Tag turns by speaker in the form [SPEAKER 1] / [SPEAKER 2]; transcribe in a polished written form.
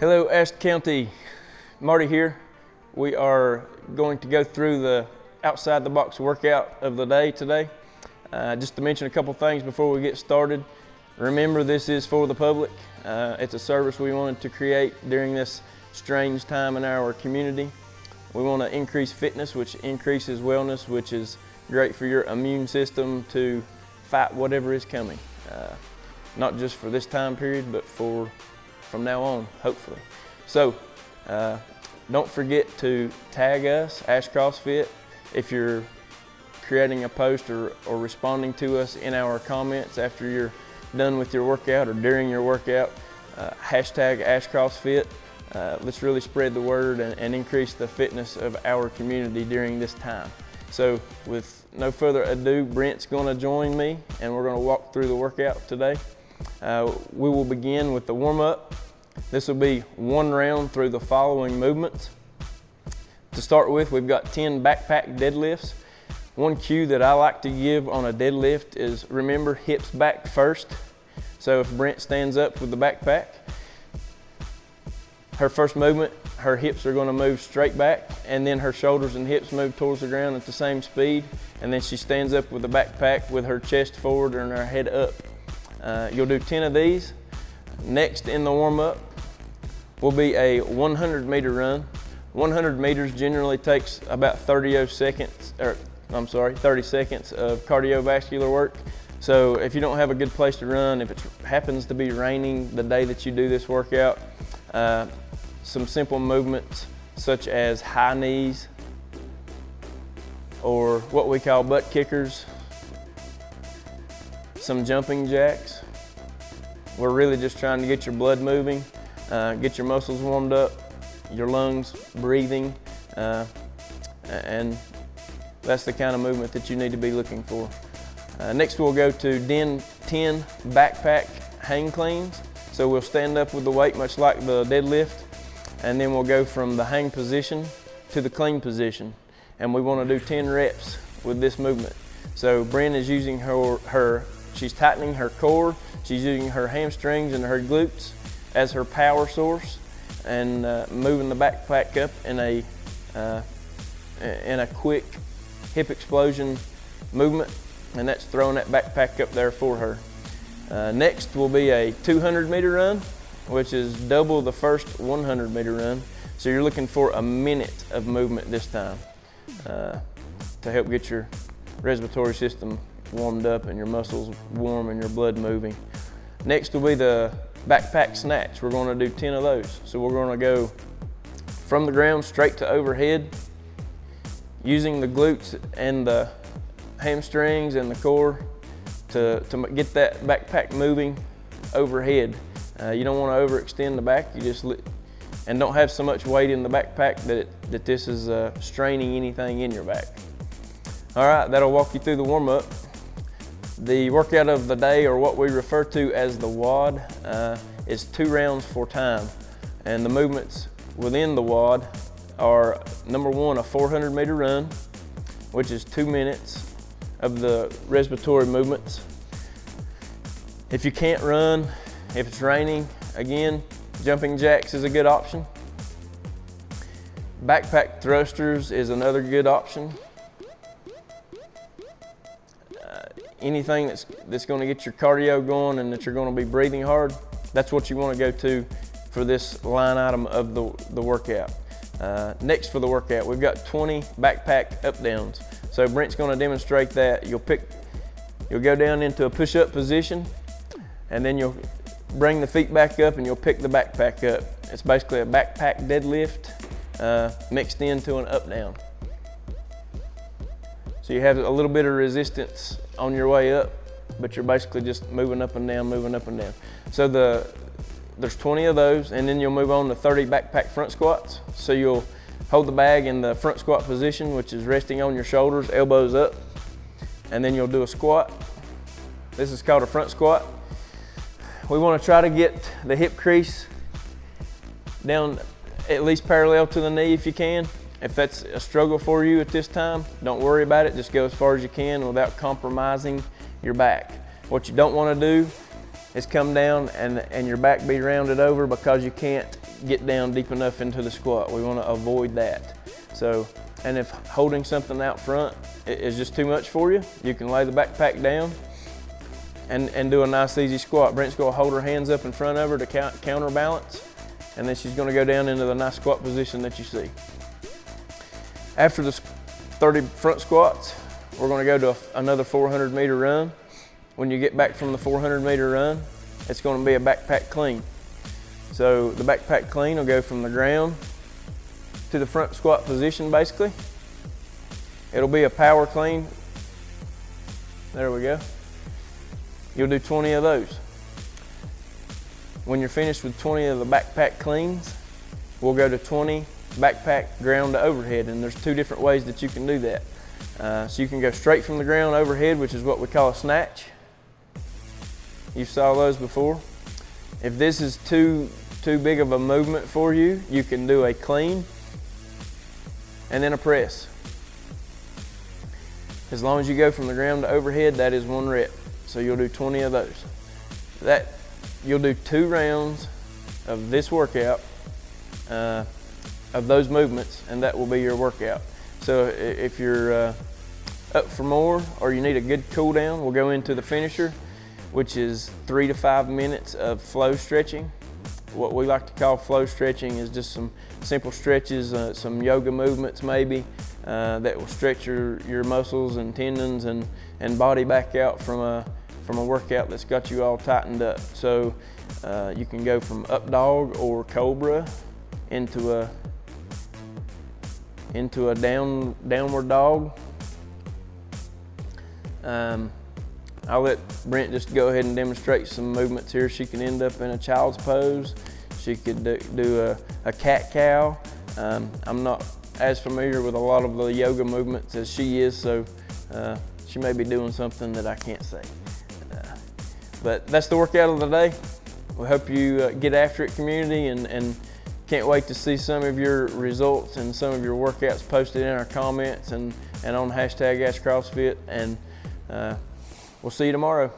[SPEAKER 1] Hello Ashe County, Marty here. We are going to go through the outside the box workout of the day today. Just to mention a couple things before we get started. Remember, this is for the public. It's a service we wanted to create during this strange time in our community. We want to increase fitness, which increases wellness, which is great for your immune system to fight whatever is coming. Not just for this time period, but from now on, hopefully. So don't forget to tag us, Ashe CrossFit, if you're creating a post or responding to us in our comments after you're done with your workout or during your workout. Hashtag Ashe CrossFit. Let's really spread the word and increase the fitness of our community during this time. So with no further ado, Brent's gonna join me and we're gonna walk through the workout today. We will begin with the warm-up. This will be one round through the following movements. To start with, we've got 10 backpack deadlifts. One cue that I like to give on a deadlift is remember hips back first. So if Brent stands up with the backpack, her first movement, her hips are going to move straight back, and then her shoulders and hips move towards the ground at the same speed, and then she stands up with the backpack with her chest forward and her head up. You'll do 10 of these. Next in the warm-up will be a 100-meter run. 100 meters generally takes about 30 seconds of cardiovascular work. So if you don't have a good place to run, if it happens to be raining the day that you do this workout, some simple movements such as high knees or what we call butt kickers, some jumping jacks. We're really just trying to get your blood moving, get your muscles warmed up, your lungs breathing, and that's the kind of movement that you need to be looking for. Next we'll go to 10 backpack hang cleans. So we'll stand up with the weight much like the deadlift, and then we'll go from the hang position to the clean position. And we want to do 10 reps with this movement. So Bryn is using she's tightening her core, she's using her hamstrings and her glutes as her power source, and moving the backpack up in a quick hip explosion movement, and that's throwing that backpack up there for her. Next will be a 200-meter run, which is double the first 100-meter run. So you're looking for a minute of movement this time to help get your respiratory system warmed up and your muscles warm and your blood moving. Next will be the backpack snatch. We're going to do 10 of those. So we're going to go from the ground straight to overhead, using the glutes and the hamstrings and the core to get that backpack moving overhead. You don't want to overextend the back. And don't have so much weight in the backpack that this is straining anything in your back. All right, that'll walk you through the warm-up. The workout of the day, or what we refer to as the WOD, is 2 rounds for time. And the movements within the WOD are, number one, a 400-meter run, which is 2 minutes of the respiratory movements. If you can't run, if it's raining, again, jumping jacks is a good option. Backpack thrusters is another good option. Anything that's going to get your cardio going and that you're going to be breathing hard, that's what you want to go to for this line item of the workout. Next for the workout, we've got 20 backpack up downs. So Brent's going to demonstrate that. You'll go down into a push-up position, and then you'll bring the feet back up and you'll pick the backpack up. It's basically a backpack deadlift mixed into an up down. So you have a little bit of resistance on your way up, but you're basically just moving up and down, moving up and down. So there's 20 of those, and then you'll move on to 30 backpack front squats. So you'll hold the bag in the front squat position, which is resting on your shoulders, elbows up, and then you'll do a squat. This is called a front squat. We want to try to get the hip crease down at least parallel to the knee if you can. If that's a struggle for you at this time, don't worry about it. Just go as far as you can without compromising your back. What you don't want to do is come down and your back be rounded over because you can't get down deep enough into the squat. We want to avoid that. So, and if holding something out front is just too much for you, you can lay the backpack down and do a nice easy squat. Brent's going to hold her hands up in front of her to counterbalance, and then she's going to go down into the nice squat position that you see. After the 30 front squats, we're going to go to another 400-meter run. When you get back from the 400-meter run, it's going to be a backpack clean. So the backpack clean will go from the ground to the front squat position basically. It'll be a power clean. There we go. You'll do 20 of those. When you're finished with 20 of the backpack cleans, we'll go to 20 backpack ground to overhead, and there's two different ways that you can do that. So you can go straight from the ground overhead, which is what we call a snatch. You saw those before. If this is too big of a movement for you, you can do a clean and then a press. As long as you go from the ground to overhead, that is 1 rep. So you'll do 20 of those. You'll do 2 rounds of this workout, of those movements, and that will be your workout. So if you're up for more or you need a good cool down, we'll go into the finisher, which is 3 to 5 minutes of flow stretching. What we like to call flow stretching is just some simple stretches, some yoga movements maybe, that will stretch your muscles and tendons and body back out from a workout that's got you all tightened up. So you can go from up dog or cobra into a downward dog. I'll let Brent just go ahead and demonstrate some movements here. She can end up in a child's pose. She could do a cat-cow. I'm not as familiar with a lot of the yoga movements as she is, so she may be doing something that I can't say. But that's the workout of the day. We hope you get after it, community, and can't wait to see some of your results and some of your workouts posted in our comments and on hashtag AskCrossFit. And we'll see you tomorrow.